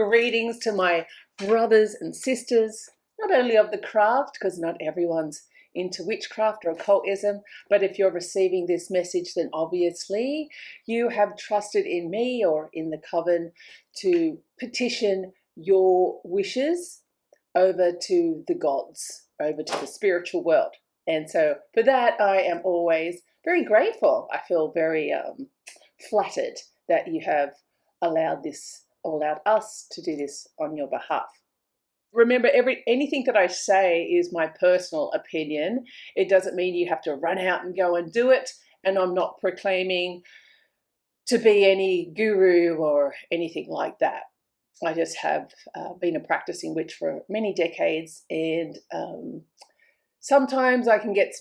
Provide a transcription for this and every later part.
readings to my brothers and sisters, not only of the craft, because not everyone's into witchcraft or occultism, but if you're receiving this message, then obviously you have trusted in me or in the Coven to petition your wishes over to the gods, over to the spiritual world. And so for that, I am always very grateful. I feel very flattered that you have allowed us to do this on your behalf. Remember, anything that I say is my personal opinion. It doesn't mean you have to run out and go and do it. And I'm not proclaiming to be any guru or anything like that. I just have been a practicing witch for many decades, and sometimes I can get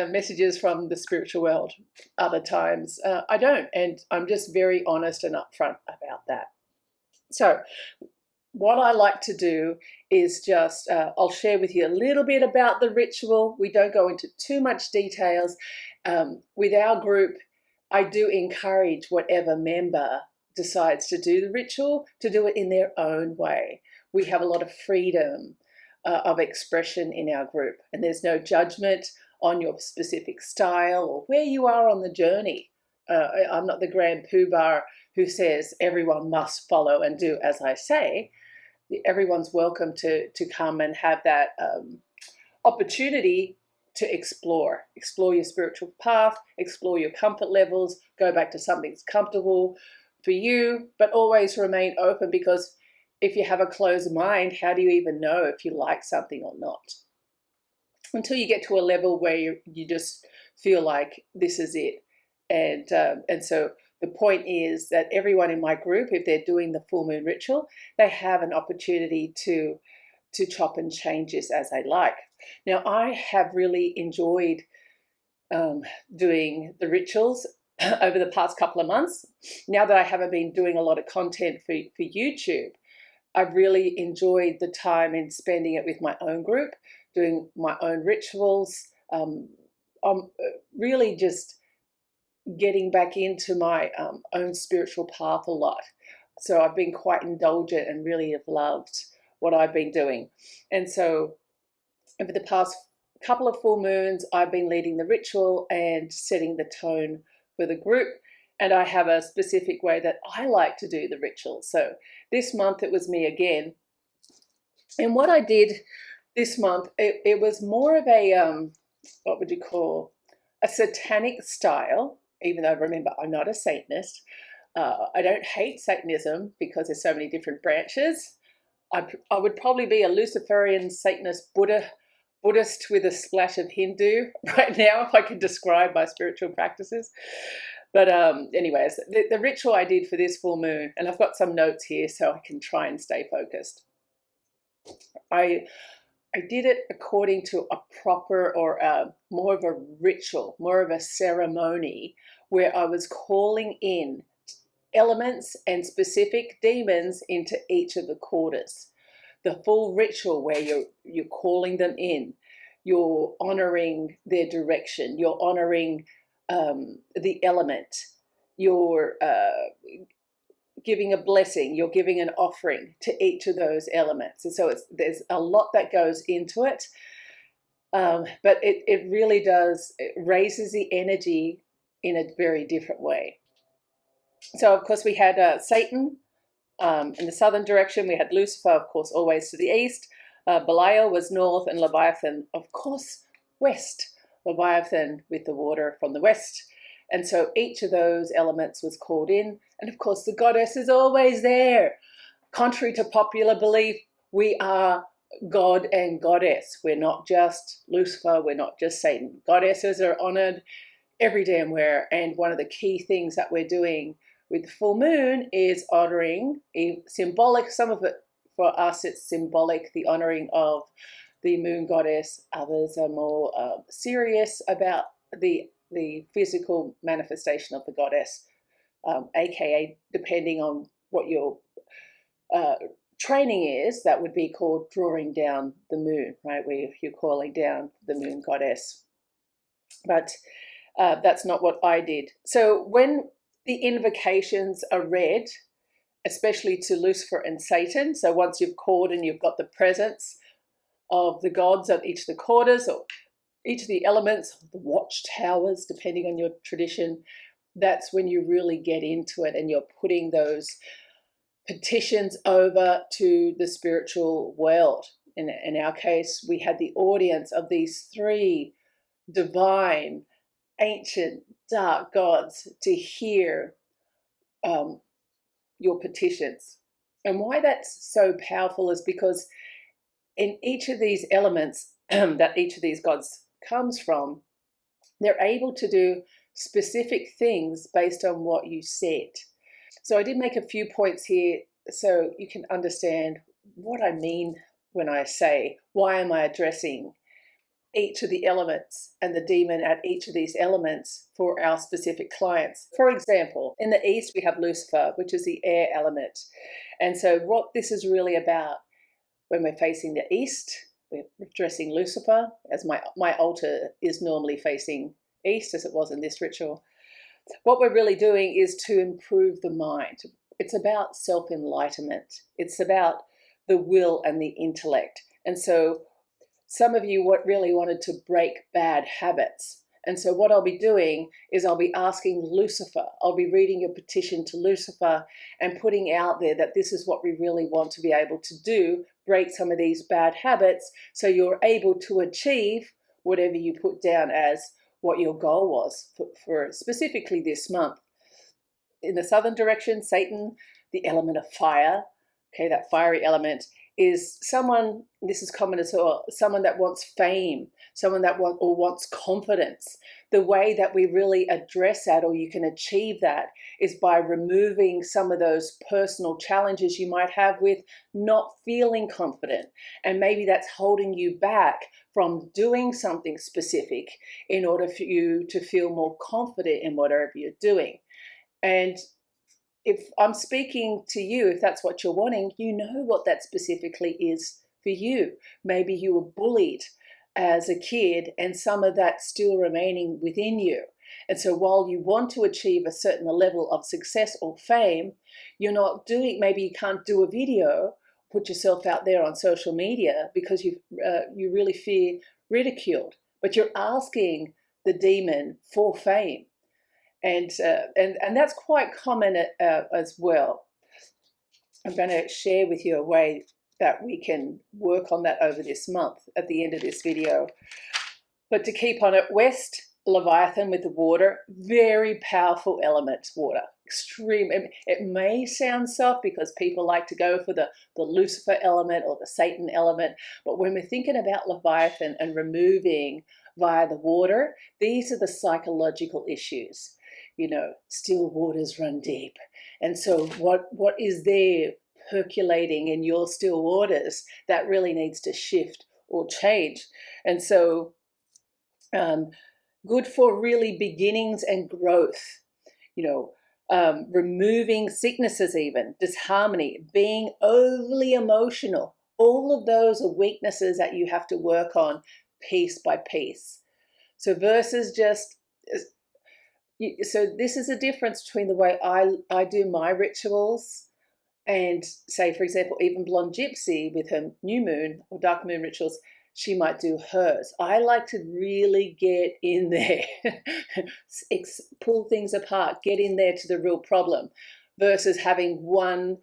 messages from the spiritual world. Other times I don't, and I'm just very honest and upfront about that. So what I like to do is just, I'll share with you a little bit about the ritual. We don't go into too much details. With our group, I do encourage whatever member decides to do the ritual to do it in their own way. We have a lot of freedom of expression in our group, and there's no judgment on your specific style or where you are on the journey. I'm not the grand poobah who says everyone must follow and do as I say. Everyone's welcome to come and have that opportunity to explore your spiritual path, explore your comfort levels, go back to something that's comfortable for you, but always remain open, because if you have a closed mind, how do you even know if you like something or not? Until you get to a level where you just feel like this is it. And so the point is that everyone in my group, if they're doing the full moon ritual, they have an opportunity to chop and change this as they like. Now, I have really enjoyed doing the rituals over the past couple of months. Now that I haven't been doing a lot of content for YouTube, I've really enjoyed the time in spending it with my own group, doing my own rituals. I'm really just getting back into my own spiritual path a lot. So I've been quite indulgent and really have loved what I've been doing. And so over the past couple of full moons, I've been leading the ritual and setting the tone for the group. And I have a specific way that I like to do the ritual. So this month it was me again. And what I did this month, it was more of a, what would you call, a satanic style, even though remember, I'm not a Satanist. I don't hate Satanism because there's so many different branches. I would probably be a Luciferian Satanist Buddhist with a splash of Hindu right now if I could describe my spiritual practices. But anyways, the ritual I did for this full moon, and I've got some notes here so I can try and stay focused. I did it according to a proper or more of a ritual, more of a ceremony, where I was calling in elements and specific demons into each of the quarters. The full ritual where you're calling them in, you're honoring their direction, you're honoring the element, you're giving a blessing, you're giving an offering to each of those elements. And so there's a lot that goes into it, but it really does, it raises the energy in a very different way. So of course we had Satan in the southern direction. We had Lucifer, of course, always to the east. Belial was north, and Leviathan, of course, west. Leviathan with the water from the west. And so each of those elements was called in. And of course, the goddess is always there. Contrary to popular belief, we are God and goddess. We're not just Lucifer. We're not just Satan. Goddesses are honored every damn where. And one of the key things that we're doing with the full moon is honoring symbolic. Some of it for us, it's symbolic, the honoring of the moon goddess. Others are more serious about the physical manifestation of the goddess, aka depending on what your training is, that would be called drawing down the moon, right, where you're calling down the moon goddess. But that's not what I did. So when the invocations are read, especially to Lucifer and Satan. So once you've called and you've got the presence of the gods of each of the quarters or each of the elements, the watchtowers, depending on your tradition, that's when you really get into it and you're putting those petitions over to the spiritual world. In our case, we had the audience of these three divine, ancient, dark gods to hear your petitions. And why that's so powerful is because in each of these elements that each of these gods comes from, they're able to do specific things based on what you said. So I did make a few points here so you can understand what I mean when I say, why am I addressing each of the elements and the demon at each of these elements for our specific clients. For example, in the East, we have Lucifer, which is the air element. And so what this is really about, when we're facing the East, we're addressing Lucifer, as my altar is normally facing East, as it was in this ritual. What we're really doing is to improve the mind. It's about self-enlightenment. It's about the will and the intellect. And so some of you really wanted to break bad habits. And so what I'll be doing is I'll be asking Lucifer, I'll be reading your petition to Lucifer and putting out there that this is what we really want to be able to do, break some of these bad habits so you're able to achieve whatever you put down as what your goal was for specifically this month. In the southern direction, Satan, the element of fire, okay, that fiery element, is someone, this is common as well, someone that wants fame, someone that wants confidence. The way that we really address that, or you can achieve that, is by removing some of those personal challenges you might have with not feeling confident. And maybe that's holding you back from doing something specific in order for you to feel more confident in whatever you're doing. And if I'm speaking to you, if that's what you're wanting, you know what that specifically is for you. Maybe you were bullied as a kid and some of that still remaining within you. And so while you want to achieve a certain level of success or fame, you're not doing, maybe you can't do a video, put yourself out there on social media because you really fear ridiculed, but you're asking the demon for fame. And that's quite common as well. I'm going to share with you a way that we can work on that over this month at the end of this video. But to keep on it, West, Leviathan with the water, very powerful element, water. Extreme. It may sound soft because people like to go for the Lucifer element or the Satan element, but when we're thinking about Leviathan and removing via the water, these are the psychological issues. You know, still waters run deep. And so what is there percolating in your still waters that really needs to shift or change? And so good for really beginnings and growth, you know, removing sicknesses, even disharmony, being overly emotional. All of those are weaknesses that you have to work on piece by piece. So versus just... So this is a difference between the way I do my rituals and, say, for example, even Blonde Gypsy with her new moon or dark moon rituals, she might do hers. I like to really get in there, pull things apart, get in there to the real problem versus having one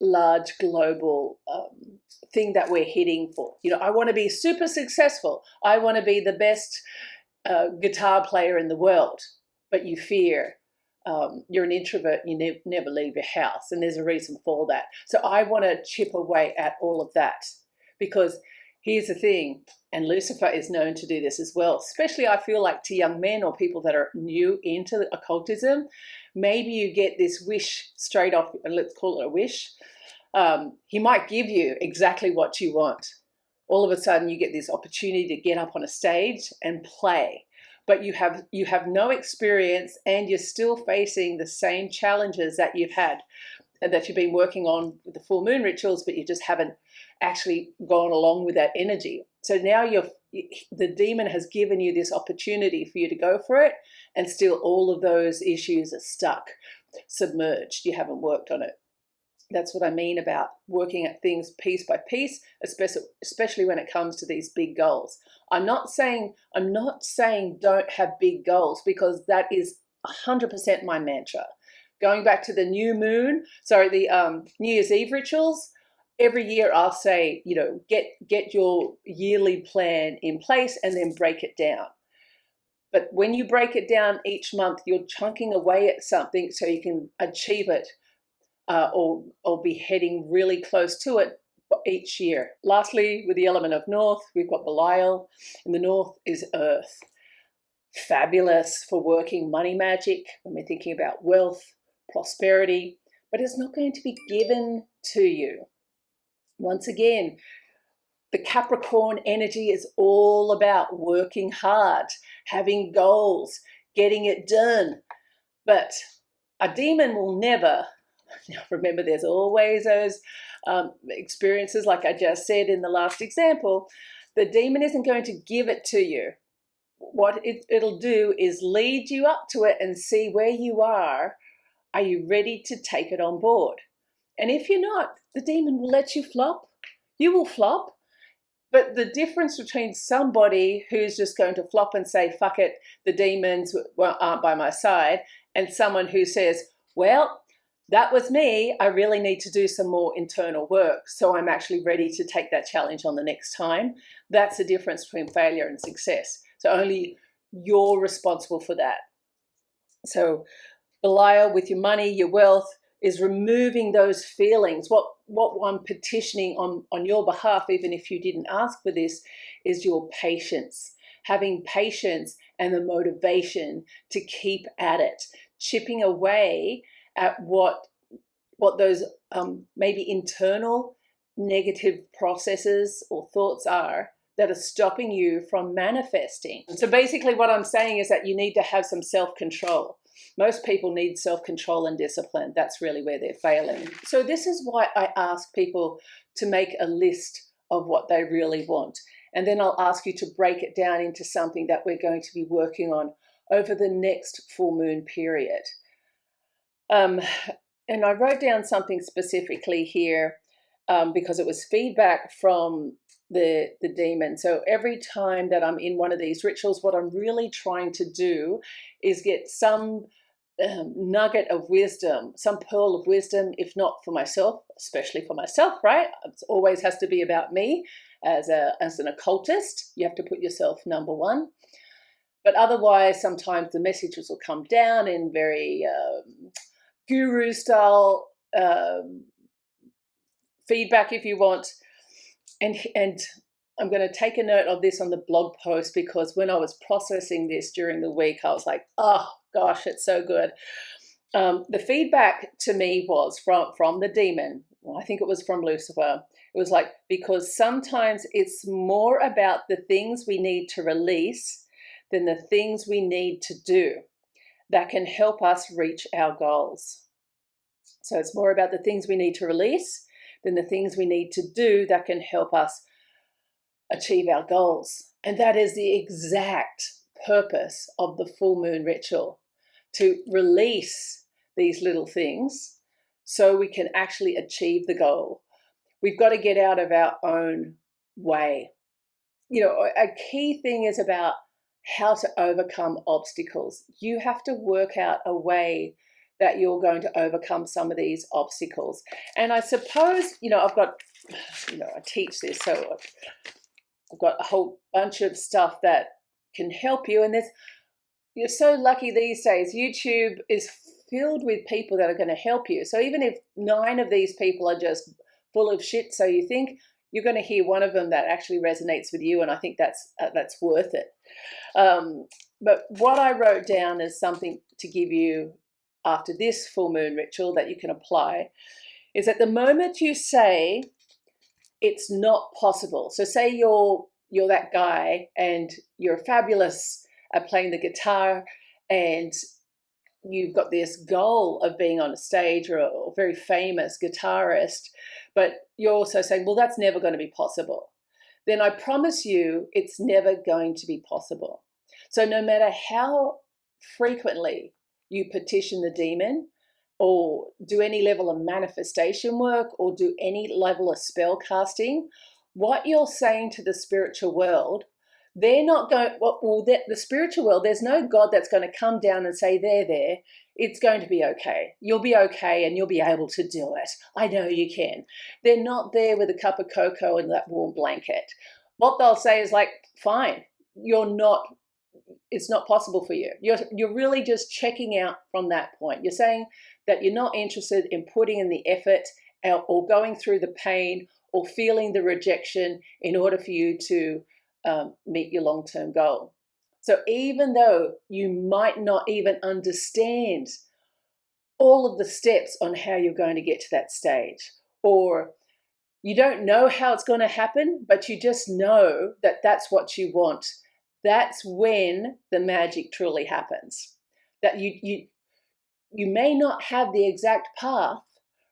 large global thing that we're hitting for. You know, I want to be super successful. I want to be the best guitar player in the world. But you fear, you're an introvert, you never leave your house, and there's a reason for that. So I want to chip away at all of that, because here's the thing, and Lucifer is known to do this as well, especially I feel like to young men or people that are new into occultism. Maybe you get this wish straight off, let's call it a wish. He might give you exactly what you want. All of a sudden you get this opportunity to get up on a stage and play. But you have no experience and you're still facing the same challenges that you've had and that you've been working on with the full moon rituals, but you just haven't actually gone along with that energy. So now the demon has given you this opportunity for you to go for it, and still all of those issues are stuck, submerged. You haven't worked on it. That's what I mean about working at things piece by piece, especially when it comes to these big goals. I'm not saying don't have big goals, because that is 100% my mantra. Going back to the New New Year's Eve rituals, every year I'll say, get your yearly plan in place and then break it down. But when you break it down each month, you're chunking away at something so you can achieve it, or be heading really close to it each year. Lastly, with the element of North, we've got Belial, and the North is Earth. Fabulous for working money magic when we're thinking about wealth, prosperity, but it's not going to be given to you. Once again, the Capricorn energy is all about working hard, having goals, getting it done. But a demon will never, remember, there's always those experiences, like I just said in the last example. The demon isn't going to give it to you. What it'll do is lead you up to it and see where you are. Are you ready to take it on board? And if you're not, the demon will let you flop. You will flop. But the difference between somebody who's just going to flop and say, fuck it, the demons aren't by my side, and someone who says, well, that was me, I really need to do some more internal work, so I'm actually ready to take that challenge on the next time. That's the difference between failure and success. So only you're responsible for that. So Belial, with your money, your wealth, is removing those feelings. What I'm petitioning on your behalf, even if you didn't ask for this, is your patience. Having patience and the motivation to keep at it, chipping away at what those maybe internal negative processes or thoughts are that are stopping you from manifesting. So basically what I'm saying is that you need to have some self-control. Most people need self-control and discipline. That's really where they're failing. So this is why I ask people to make a list of what they really want. And then I'll ask you to break it down into something that we're going to be working on over the next full moon period. And I wrote down something specifically here because it was feedback from the demon. So every time that I'm in one of these rituals, what I'm really trying to do is get some nugget of wisdom, some pearl of wisdom, if not for myself, especially for myself, right? It always has to be about me. As an occultist, you have to put yourself number one. But otherwise, sometimes the messages will come down in very guru style feedback, if you want. And I'm going to take a note of this on the blog post, because when I was processing this during the week, I was like, oh gosh, it's so good. The feedback to me was from the demon. Well, I think it was from Lucifer. It was like, because sometimes it's more about the things we need to release than the things we need to do that can help us reach our goals. So it's more about the things we need to release than the things we need to do that can help us achieve our goals. And that is the exact purpose of the full moon ritual, to release these little things so we can actually achieve the goal. We've got to get out of our own way. A key thing is about how to overcome obstacles. You have to work out a way that you're going to overcome some of these obstacles. And I suppose, I've got, I teach this, so I've got a whole bunch of stuff that can help you. And you're so lucky these days. YouTube is filled with people that are going to help you. So even if 9 of these people are just full of shit, so you think, you're going to hear one of them that actually resonates with you, and I think that's worth it. But what I wrote down is something to give you after this full moon ritual that you can apply, is at the moment you say it's not possible. So say you're that guy and you're fabulous at playing the guitar, and you've got this goal of being on a stage or a very famous guitarist, but you're also saying, well, that's never going to be possible. Then I promise you it's never going to be possible. So no matter how frequently you petition the demon or do any level of manifestation work or do any level of spell casting, what you're saying to the spiritual world, they're not going, the spiritual world, there's no God that's going to come down and say, there, it's going to be okay. You'll be okay and you'll be able to do it. I know you can. They're not there with a cup of cocoa and that warm blanket. What they'll say is like, fine, it's not possible for you. You're really just checking out from that point. You're saying that you're not interested in putting in the effort or going through the pain or feeling the rejection in order for you to meet your long-term goal. So even though you might not even understand all of the steps on how you're going to get to that stage, or you don't know how it's going to happen, but you just know that that's what you want, that's when the magic truly happens. That you may not have the exact path,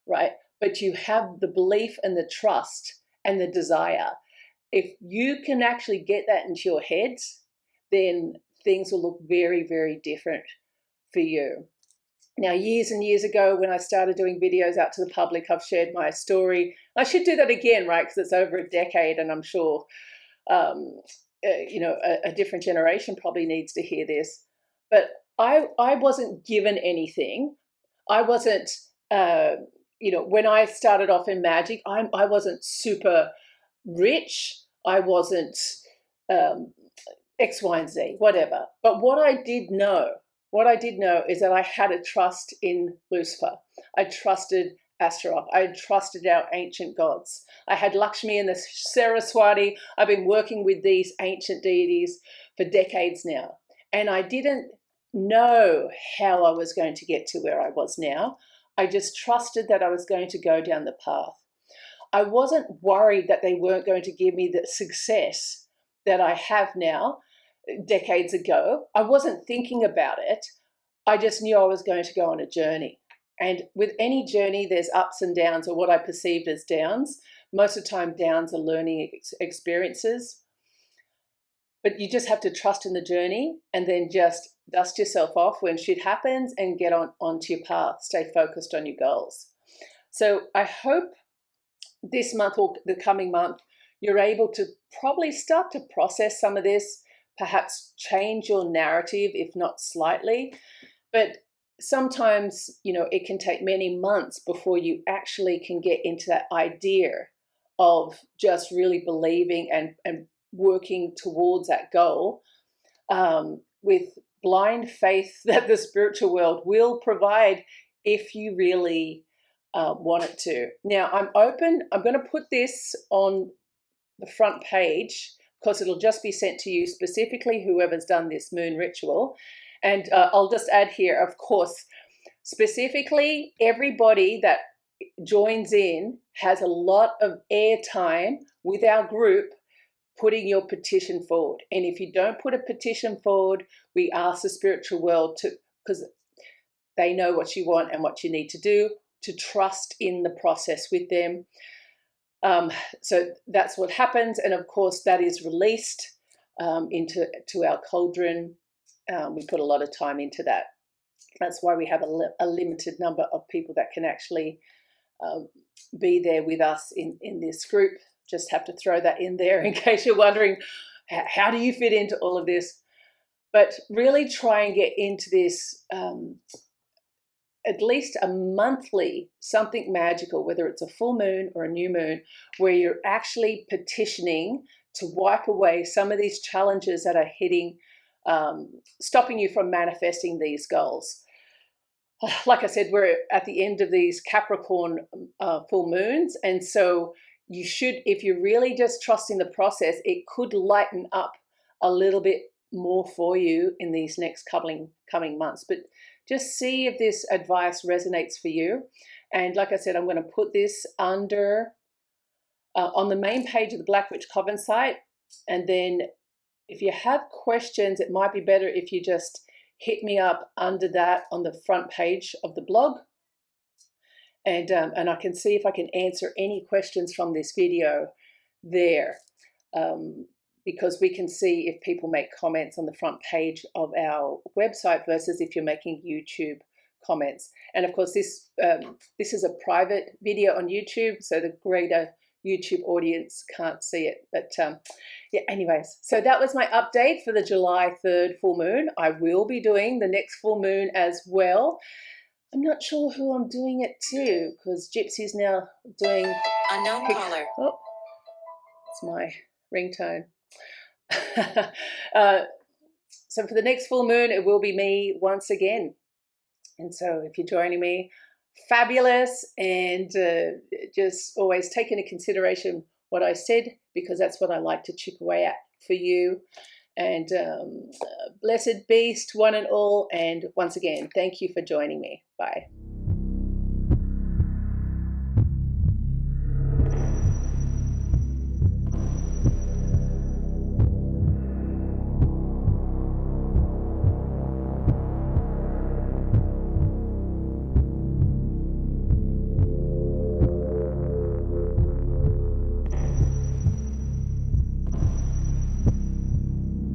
right? But you have the belief and the trust and the desire. If you can actually get that into your head, then things will look very, very different for you. Now, years and years ago, when I started doing videos out to the public, I've shared my story. I should do that again, right? Because it's over a decade, and I'm sure, a different generation probably needs to hear this. But I wasn't given anything. I wasn't, when I started off in magic, I wasn't super rich. I wasn't X, Y, and Z, whatever. But what I did know is that I had a trust in Lucifer. I trusted Astaroth. I trusted our ancient gods. I had Lakshmi and the Saraswati. I've been working with these ancient deities for decades now. And I didn't know how I was going to get to where I was now. I just trusted that I was going to go down the path. I wasn't worried that they weren't going to give me the success that I have now decades ago. I wasn't thinking about it. I just knew I was going to go on a journey. And with any journey, there's ups and downs, or what I perceived as downs. Most of the time, downs are learning experiences. But you just have to trust in the journey and then just dust yourself off when shit happens and get onto your path. Stay focused on your goals. So I hope this month or the coming month, you're able to probably start to process some of this, perhaps change your narrative, if not slightly. But sometimes, it can take many months before you actually can get into that idea of just really believing and working towards that goal with blind faith that the spiritual world will provide if you really want it to. Now, I'm going to put this on the front page because it'll just be sent to you specifically, whoever's done this moon ritual. And I'll just add here, of course, specifically everybody that joins in has a lot of airtime with our group putting your petition forward. And if you don't put a petition forward, we ask the spiritual world to, because they know what you want and what you need to do, to trust in the process with them. So that's what happens. And of course, that is released into our cauldron. We put a lot of time into that. That's why we have a limited number of people that can actually be there with us in this group. Just have to throw that in there in case you're wondering, how do you fit into all of this? But really try and get into this at least a monthly something magical, whether it's a full moon or a new moon, where you're actually petitioning to wipe away some of these challenges that are hitting, stopping you from manifesting these goals. Like I said, we're at the end of these Capricorn full moons, and so you should, if you're really just trusting the process, it could lighten up a little bit more for you in these next coming months. But just see if this advice resonates for you. And like I said, I'm going to put this under on the main page of the Black Witch Coven site. And then if you have questions, it might be better if you just hit me up under that on the front page of the blog. And I can see if I can answer any questions from this video there. Because we can see if people make comments on the front page of our website versus if you're making YouTube comments. And of course, this is a private video on YouTube, so the greater YouTube audience can't see it. But yeah, anyways, so that was my update for the July 3rd full moon. I will be doing the next full moon as well. I'm not sure who I'm doing it to, because Gypsy's now doing unknown caller. Oh, it's my ringtone. So for the next full moon, it will be me once again. And so if you're joining me, fabulous, and just always take into consideration what I said, because that's what I like to chip away at for you. And blessed beast, one and all. And once again, thank you for joining me. Bye.